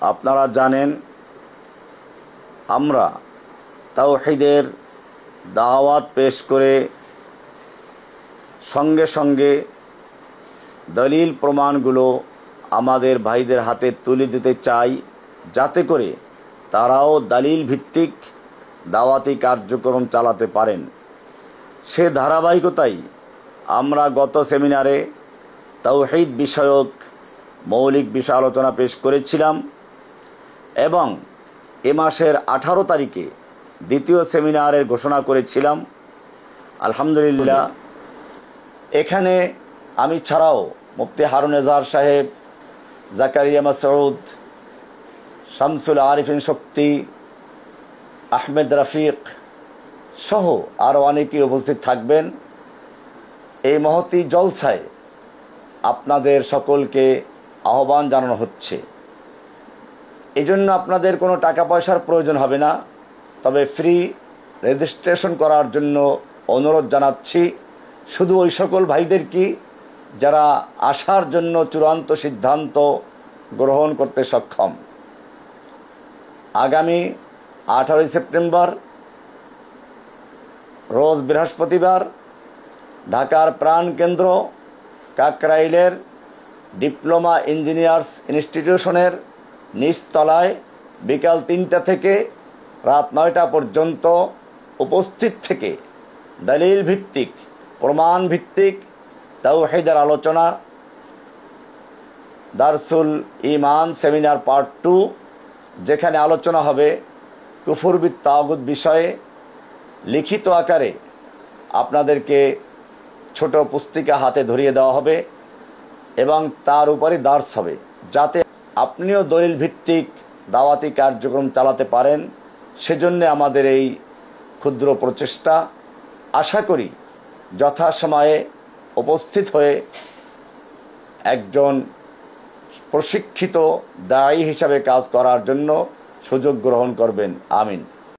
আপনারা জানেন আমরা তাওহীদের দাওয়াত পেশ করে সঙ্গে সঙ্গে দলিল প্রমাণগুলো আমাদের ভাইদের হাতে তুলে দিতে চাই, যাতে করে তারাও দলিল ভিত্তিক দাওয়াতি কার্যক্রম চালাতে পারেন। সে ধারাবাহিকতাই আমরা গত সেমিনারে তাওহীদ বিষয়ক মৌলিক বিষয় আলোচনা পেশ করেছিলাম এবং এ মাসের 18 তারিখে দ্বিতীয় সেমিনারের ঘোষণা করেছিলাম। আলহামদুলিল্লাহ, এখানে আমি ছাড়াও মুফতি হারুন এজাহার সাহেব, জাকারিয়া মাসউদ, শামসুল আরিফিন শক্তি, আহমেদ রফিক সহ আরও অনেকেই উপস্থিত থাকবেন। এই মহতী জলসায় আপনাদের সকলকে আহ্বান জানানো হচ্ছে। এজন্য আপনাদের কোনো টাকা পয়সার প্রয়োজন হবে না, তবে ফ্রি রেজিস্ট্রেশন করার জন্য অনুরোধ জানাচ্ছি। শুধু ওই সকল ভাইদের কি যারা আসার জন্য চূড়ান্ত সিদ্ধান্ত গ্রহণ করতে সক্ষম। আগামী 18 সেপ্টেম্বর রোজ বৃহস্পতিবার ঢাকার প্রাণকেন্দ্র কাকরাইলের ডিপ্লোমা ইঞ্জিনিয়ার্স ইনস্টিটিউশনের নিচতলায় বিকাল 3টা থেকে রাত 9টা পর্যন্ত উপস্থিত থেকে দলিল ভিত্তিক, প্রমাণ ভিত্তিক তাওহীদের আলোচনা, দারসুল ঈমান সেমিনার পার্ট 2, যেখানে আলোচনা হবে কুফর বিত তাগুত বিষয়ে। লিখিত আকারে আপনাদেরকে ছোট পুস্তিকা হাতে ধরিয়ে দেওয়া হবে এবং তার উপরে দার্স হবে, যাতে আপনিও দলিল ভিত্তিক দাওয়াতি কার্যক্রম চালাতে পারেন। সেজন্য আমাদের এই ক্ষুদ্র প্রচেষ্টা। আশা করি যথাসময়ে উপস্থিত হয়ে একজন প্রশিক্ষিত দায়ী হিসাবে কাজ করার জন্য সুযোগ গ্রহণ করবেন। আমিন।